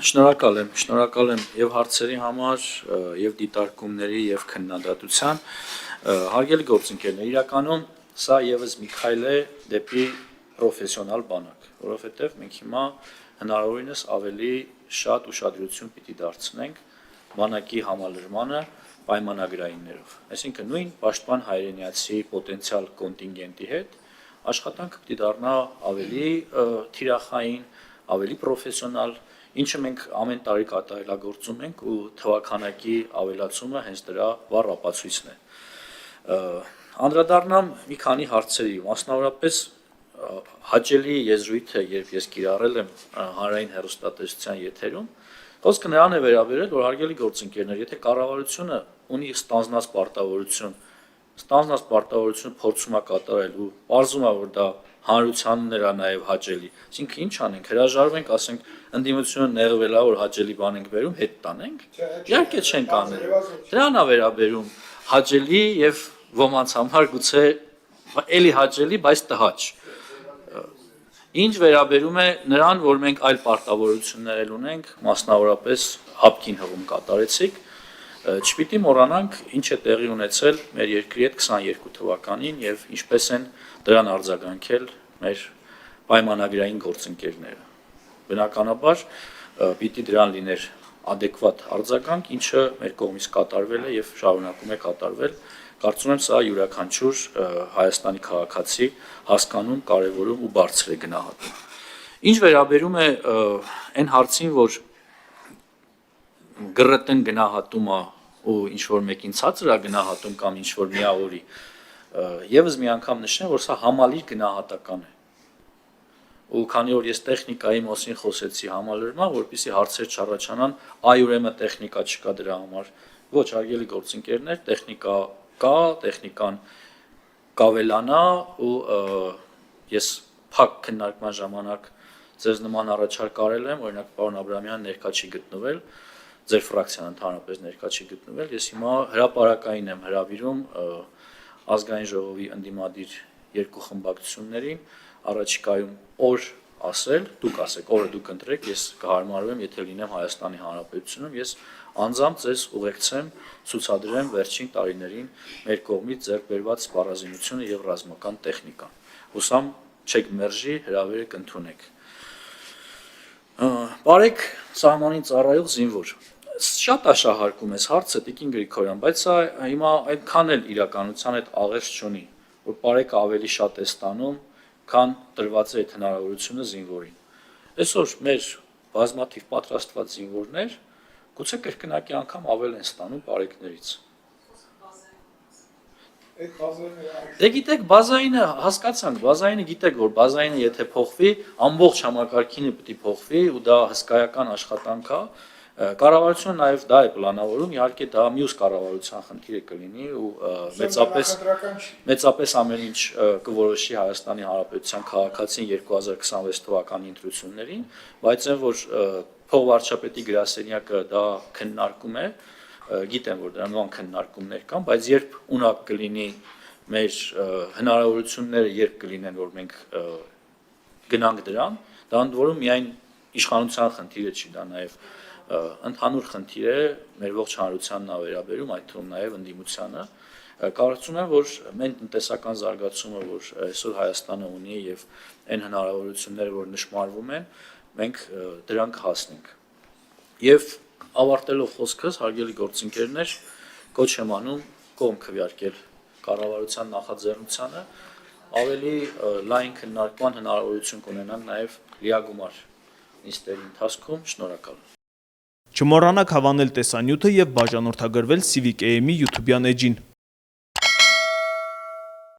Շնորհակալ եմ եւ հարցերի համար, եւ դիտարկումների եւ քննադատության։ Հարգելի գործընկերներ, իրականում սա եւս մի քայլ է դեպի պրոֆեսիոնալ բանակ, որովհետեւ մենք հիմա հնարավորինս ավելի շատ ուշադրություն պիտի դարձնենք բանակի համալրմանը պայմանագրայիններով։ Այսինքն նույն պաշտպան հայրենիացի պոտենցիալ կոնտինգենտի հետ աշխատանքը պիտի դառնա ավելի թիրախային, ավելի պրոֆեսիոնալ, ինչը մենք ամեն տարի կատարելագործում ենք ու թվաքանակի ավելացումը հենց դրա վառ ապացույցն է։ Անդրադառնամ մի քանի հարցերի, մասնավորապես հաճելի եզրույթը, երբ ես կիրառել եմ հանրային հեռուստատեսության եթերում, խոսքը նրան է վերաբերել, որ հարգելի գործընկերներ, եթե կառավարությունը ունի ստանձնած պարտավորություն փորձում է կատարել ու պարզում է, որ դա հանրությանն էրա նաև հաճելի, այսինքն ինչ անենք, հրաժարվենք, ասենք ընդդիմությունը նեղվել է, որ հաճելի բան ենք վերում, հետ տանենք, իհարկե չենք անել, դրան է վերաբերում հաճելի եւ ոմանց համար գուցե էլի հաճելի, բայց տհաճ։ Ինչ վերաբերում է նրան, որ մենք այլ պարտավորություններ էլ ունենք, մասնավորապես հապկին հղում կատարեցիք, չպիտի մոռանանք ինչ է տեղի ունեցել մեր երկրի հետ 22 թվականին եւ ինչպես են դրան արձագանքել մեր պայմանագրային գործընկերները։ Բնականաբար պիտի դրան լիներ adekvat արձագանք, ինչը մեր կողմից կատարվել է եւ շարունակում է կատարվել։ Կարծում եմ սա յուրաքանչյուր Հայաստանի քաղաքացի հասկանում, կարևորում ու բարձր է գնահատում։ Ինչ վերաբերում է այն հարցին, որ գրտեն գնահատումը ու ինչ որ մեկին ցածր է գնահատում կամ ինչ որ միավորի, եւս մի անգամ նշեմ, որ սա համալիր գնահատական է։ Ու քանի որ ես տեխնիկայի մասին խոսեցի համալրման, որպեսզի հարցեր չառաջանան, այ ուրեմն տեխնիկա չկա դրա համար։ Ոչ, հարգելի գործընկերներ, տեխնիկա կա, տեխնիկան կավելանա ու ես փակ քննարկման ժամանակ ձեզ նման առաջարկ արել եմ, օրինակ պարոն Աբրամյանը ներկա չի գտնվել, ձեր ֆրակցիան ընդհանրապես ներկա չի գտնվել, ես հիմա հրապարակային եմ հրավիրում ազգային ժողովի ընդդիմադիր երկու խմբակցություններին, առաջիկայում օր ասել, դուք ասեք, օրը դուք ընտրեք, ես կհարմարվեմ, եթե լինեմ Հայաստանի Հանրապետությունում, ես անձամբ ձեզ ուղեկցեմ, ցուցադրեմ վերջին տարիներին մեր կողմից ձեռք բերված սպառազինությունը եւ ռազմական տեխնիկան։ Հուսամ չեք մերժի, հրավերը կընդունեք։ Բարեք սահմանին ծառայող զինվոր։ Շատ աշահարկում ես հարցը Տիկին Գրիգորյան, բայց սա հիմա այդքան էլ իրականության հետ աղերս չունի, որ բարեկը ավելի շատ է ստանում, քան տրված է այդ հնարավորությունը զինվորին։ Այսօր մեր բազմաթիվ պատրաստված զինվորներ գուցե կրկնակի անգամ ավել են ստանում բարեկներից։ Դե գիտեք, բազայինը հասկացանք, բազայինը գիտեք, որ բազայինը եթե փոխվի, ամբողջ համակարգինը պիտի փոխվի ու դա հսկայական աշխատանք է։ Կառավարությունը նաև դա է պլանավորում, իհարկե դա մյուս կառավարության խնդիրը կլինի ու մեծապես ամեն ինչ կորոշի Հայաստանի Հանրապետության քաղաքացին 2026 թվականի ընտրություններին, բայց այն որ փոխվարչապետի գրասենյակը դա քննարկում է, գիտեմ որ դրա նման քննարկումներ կան, բայց երբ ունակ կլինի մեր հնարավորությունները երբ կլինեն որ մենք գնանք դրան, դա ընդ որում միայն իշխանության խնդիրը չի, դա նաև ընդհանուր խնդիր է մեր ողջ հանրությանն է վերաբերում, այդ թվում նաև ընդդիմությանը։ Կարծում եմ, որ մենք տնտեսական զարգացումը, որ այսօր Հայաստանը ունի եւ այն հնարավորությունները, որ նշмарվում են, մենք դրանք հասնենք։ Եվ ավարտելով խոսքս, հարգելի գործընկերներ, կոչ եմ անում կողմ քվեարկել կառավարության նախաձեռնությանը, ավելի լայն քննարկման հնարավորություն կունենանք նաև լիագումար նիստերի ընթացքում, շնորհակալ եմ։ Չմոռանաք հավանել տեսանյութը եւ բաժանորդագրվել Civic AM-ի YouTube-յան էջին։